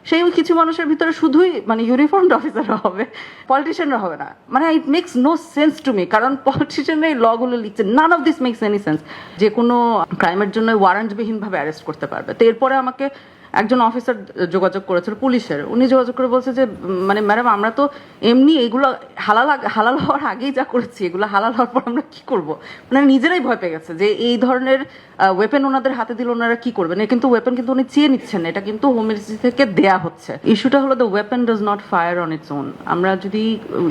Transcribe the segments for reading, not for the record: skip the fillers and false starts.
সেই কিছু মানুষের ভিতরে শুধুই মানে ইউনিফর্মড অফিসাররা হবে, পলিটিশিয়ানরা হবে না। মানে it makes no sense to me, কারণ পলিটিশিয়ানরা এই লগুলো লিখছে, none of this makes any sense. যে কোনো ক্রাইমের জন্য ওয়ারেন্টবিহীনভাবে অ্যারেস্ট করতে পারবে। তো এরপরে আমাকে একজন অফিসার যোগাযোগ করেছিল পুলিশের, উনি যোগাযোগ করে বলছে যে মানে ম্যাডাম আমরা তো এমনি এগুলো হালাল হওয়ার আগেই যা করেছি, এগুলো হালাল হওয়ার পর আমরা কি করব। মানে নিজেরাই ভয় পেয়ে গেছে যে এই ধরনের ওয়েপেন ওনাদের হাতে দিলে ওনারা কি করবেন। কিন্তু ওয়েপেন কিন্তু উনি চেয়ে নিচ্ছেন, এটা কিন্তু হোম মিনিস্ট্রি থেকে দেয়া হচ্ছে। ইস্যুটা হলো the weapon does not fire on its own. আমরা যদি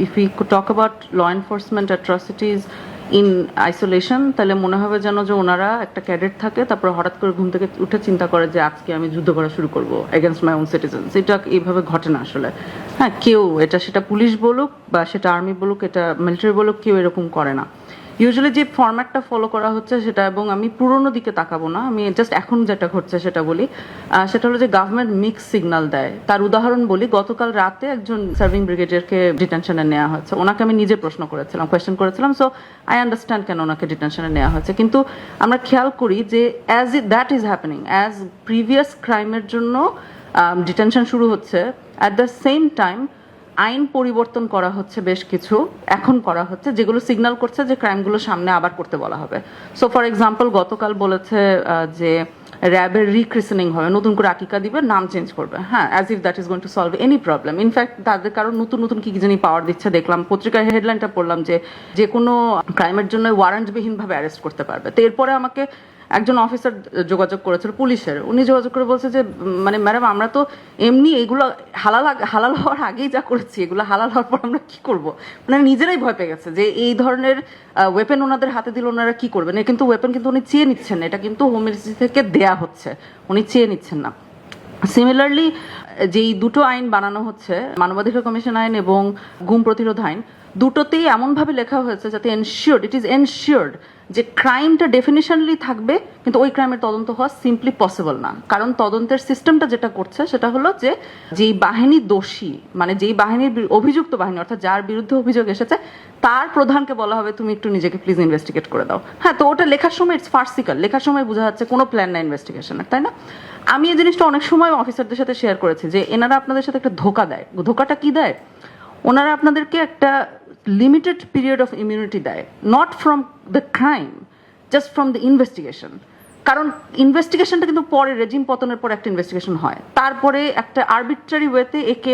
if you talk about law enforcement atrocities in isolation, তাহলে মনে হবে যেন যে ওনারা একটা ক্যাডেট থাকে, তারপর হঠাৎ করে ঘুম থেকে উঠে চিন্তা করে যে আজকে আমি যুদ্ধ করা শুরু করবো এগেনস্ট মাই ওন সিটিজেন্স। এটা এইভাবে ঘটে না আসলে। হ্যাঁ, কেউ এটা সেটা পুলিশ বলুক বা সেটা আর্মি বলুক, এটা মিলিটারি বলুক, কেউ এরকম করে না। ইউজুয়ালি যে ফরম্যাটটা ফলো করা হচ্ছে সেটা, এবং আমি পুরোনো দিকে তাকাবো না, আমি জাস্ট এখন যেটা ঘটছে সেটা বলি। সেটা হলো যে গভর্নমেন্ট মিক্স সিগন্যাল দেয়। তার উদাহরণ বলি, গতকাল রাতে একজন সার্ভিং ব্রিগেডিয়ারকে ডিটেনশনে নেওয়া হয়েছে। ওনাকে আমি নিজে প্রশ্ন করেছিলাম, কোয়েশ্চেন করেছিলাম, সো আই আন্ডারস্ট্যান্ড কেন ওনাকে ডিটেনশনে নেওয়া হয়েছে। কিন্তু আমরা খেয়াল করি যে as that is happening, as previous ক্রাইমের জন্য ডিটেনশন শুরু হচ্ছে, অ্যাট দ্য সেম টাইম আইন পরিবর্তন করা হচ্ছে, বেশ কিছু এখন করা হচ্ছে যেগুলো সিগন্যাল করছে যে ক্রাইমগুলো সামনে আবার করতে বলা হবে। সো ফর এক্সাম্পল, গতকাল বলেছে যে র্যাবের রিক্রিসেনিং হবে, নতুন করে আকিকা দিবে, নাম চেঞ্জ করবে। হ্যাঁ, as if that is going to solve any problem. In fact তাদের কারণ নতুন নতুন কি জানি পাওয়ার দিচ্ছে, দেখলাম পত্রিকার হেডলাইনটা পড়লাম যে কোনো ক্রাইমের জন্য ওয়ারেন্টবিহীনভাবে অ্যারেস্ট করতে পারবে। তো এরপরে আমাকে একজন অফিসার যোগাযোগ করেছিল পুলিশের, উনি যোগাযোগ করে বলছে যে মানে ম্যাডাম আমরা তো এমনি এগুলো হালাল হওয়ার আগেই যা করেছি, এগুলো হালাল হওয়ার পর আমরা কি করব। মানে নিজেরাই ভয় পেয়ে গেছে যে এই ধরনের ওয়েপেন ওনাদের হাতে দিলে ওনারা কি করবেন। কিন্তু ওয়েপেন কিন্তু উনি চেয়ে নিচ্ছেন, এটা কিন্তু হোম মিনিস্ট্রি থেকে দেয়া হচ্ছে, উনি চেয়ে নিচ্ছেন না। সিমিলারলি যেই দুটো আইন বানানো হচ্ছে, মানবাধিকার কমিশন আইন এবং গুম প্রতিরোধ আইন, দুটোতেই এমনভাবে লেখা হয়েছে যাতে ইট ইজ এনশিওর্ড যে ক্রাইমটা ডেফিনিশনলি থাকবে, কিন্তু ওই ক্রাইমের তদন্ত হওয়া সিম্পলি পসিবল না। কারণ তদন্তের সিস্টেমটা যেটা করছে সেটা হলো যে যেই বাহিনী দোষী, মানে যেই বাহিনীর অভিযুক্ত বাহিনী, অর্থাৎ যার বিরুদ্ধে অভিযোগ এসেছে, তার প্রধানকে বলা হবে তুমি একটু নিজেকে প্লিজ ইনভেস্টিগেট করে দাও। হ্যাঁ, তো ওটা লেখার সময় ইটস ফার্সিক্যাল, লেখার সময় বোঝা যাচ্ছে কোনো প্ল্যান না ইনভেস্টিগেশনের, তাই না? আমি এই জিনিসটা অনেক সময় অফিসারদের সাথে শেয়ার করেছি যে এনারা আপনাদের সাথে একটা ধোকা দেয়। ধোকাটা কি দেয়? ওনারা আপনাদেরকে একটা লিমিটেড পিরিয়ড অফ ইমিউনিটি দেয়, not from the crime, just from the investigation. কারণ ইনভেস্টিগেশনটা কিন্তু পরে, রেজিম পতনের পর একটা ইনভেস্টিগেশন হয়, তারপরে একটা আরবিট্রারি ওয়েতে একে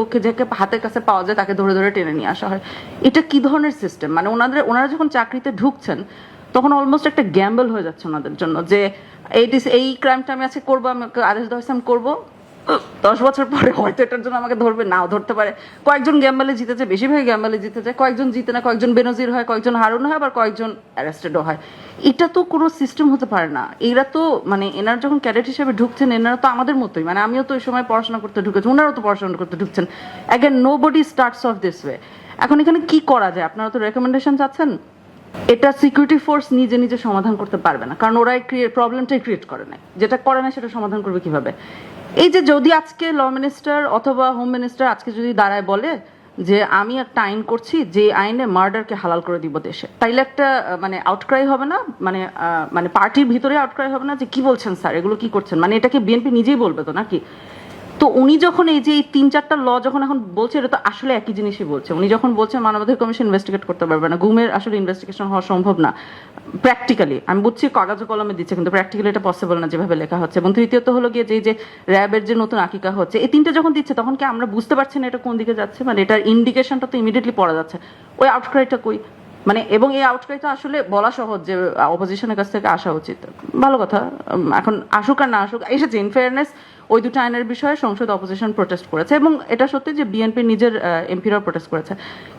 ওকে যাকে হাতের কাছে পাওয়া যায় তাকে ধরে ধরে টেনে নিয়ে আসা হয়। এটা কি ধরনের সিস্টেম? মানে ওনারা যখন চাকরিতে ঢুকছেন তখন অলমোস্ট একটা গ্যাম্বল হয়ে যাচ্ছে ওনাদের জন্য যে এই ক্রাইমটা আমি আজকে করবো, আমি আদেশ দেওয়া আমি করবো, 10 বছর পরে হয়তো এটার জন্য আমাকে ধরবে, নাও ধরতে পারে। কয়েকজন গ্যাম্বলে জিতেছে, বেশিরভাগ গ্যাম্বলে জিতেছে, কয়েকজন জিতে না, কয়েকজন বেনজির হয়, কয়েকজন হারুন হয়, আবার কয়েকজন অ্যারেস্টেডও হয়। এটা তো কোনো সিস্টেম হতে পারে না। এরা তো মানে এনারা যখন ক্যাডেট হিসেবে ঢুকছেন, এনারা তো আমাদের মতোই, মানে আমিও তো ওই সময় পড়াশোনা করতে ঢুকেছি, ওনারাও তো পড়াশোনা করতে ঢুকছেন। Again nobody starts off this way. এখন এখানে কি করা যায়? আপনারা তো রেকমেন্ডেশন চাচ্ছেন। এটা সিকিউরিটি ফোর্স নিজে নিজে সমাধান করতে পারবে না, কারণ ওরাই প্রবলেমটাই ক্রিয়েট করে না। যেটা করে না সেটা সমাধান করবে কিভাবে? এই যে যদি আজকে ল মিনিস্টার অথবা হোম মিনিস্টার আজকে যদি দাঁড়ায় বলে যে আমি একটা আইন করছি যে আইনে মার্ডারকে হালাল করে দিব দেশে, তাইলে একটা মানে আউটক্রাই হবে না? মানে পার্টির ভিতরে আউটক্রাই হবে না যে কি বলছেন স্যার, এগুলো কি করছেন? মানে এটাকে বিএনপি নিজেই বলবে তো নাকি? তো উনি যখন এই যে 3-4টা ল যখন এখন বলছে, এটা তো আসলে একই জিনিসই বলছে। উনি যখন বলছে মানবাধিকার কমিশন ইনভেস্টিগেট করতে পারবে না, গুমের আসলে ইনভেস্টিগেশন হওয়া সম্ভব না প্র্যাকটিক্যালি। আমি বুঝছি কাগজে কলমে দিচ্ছে, কিন্তু প্র্যাকটিক্যালি এটা পসিবল না যেভাবে লেখা হচ্ছে। এবং তৃতীয়ত হলো গিয়ে যে র্যাবের যে নতুন আকিকা হচ্ছে, এই তিনটা যখন দিচ্ছে তখন কি আমরা বুঝতে পারছি না এটা কোন দিকে যাচ্ছে? মানে এটার ইন্ডিকেশনটা তো ইমিডিয়েটলি পড়া যাচ্ছে। ওই আউটক্রাইটা কই? মানে এবং এই আউটক্রাইটা আসলে বলা সহজ যে অপোজিশনের কাছ থেকে আসা উচিত, ভালো কথা। এখন আসুক আর না আসুক, এসেছে। ইন ফেয়ারনেস, ওই দুটো আইনের বিষয়ে সংসদ অপোজিশন প্রোটেস্ট করেছে, এবং এটা সত্যি যে বিএনপি নিজের এমপিরাও প্রোটেস্ট করেছে।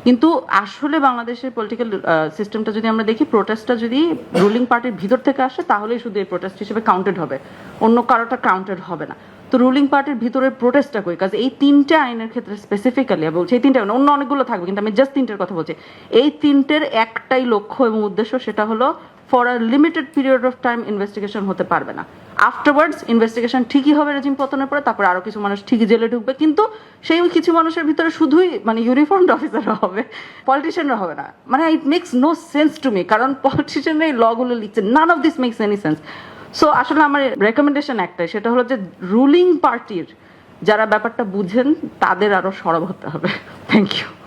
কিন্তু আসলে বাংলাদেশের পলিটিক্যাল সিস্টেমটা যদি আমরা দেখি, প্রোটেস্টটা যদি রুলিং পার্টির ভিতর থেকে আসে তাহলেই শুধু এই প্রোটেস্ট হিসেবে কাউন্টেড হবে, অন্য কারোটা কাউন্টেড হবে না। তো রুলিং পার্টির ভিতরের প্রোটেস্টটা কই? কাজ এই 3টে আইনের ক্ষেত্রে স্পেসিফিক্যালি বলছি, এই 3টে অন্য অনেকগুলো থাকবে, কিন্তু আমি জাস্ট 3টের কথা বলছি। এই 3টের একটাই লক্ষ্য এবং উদ্দেশ্য, সেটা হলো for a limited period of time investigation হতে পারবে না। আফটারওয়ার্ডস ইনভেস্টিগেশন ঠিকই হবে রেজিম পতনের পরে, তারপরে আরো কিছু মানুষ ঠিকই জেলে ঢুকবে, কিন্তু সেই কিছু মানুষের ভিতরে শুধুই মানে ইউনিফর্মড অফিসাররা হবে, পলিটিশিয়ানরা হবে না। মানে it makes no sense to me, কারণ পলিটিশিয়ানরা এই লগুলো লিখছে, none of this makes any sense. So আসলে আমার রেকমেন্ডেশন একটাই, সেটা হলো যে রুলিং পার্টির যারা ব্যাপারটা বুঝেন তাদের আরো সরব হতে হবে। Thank you.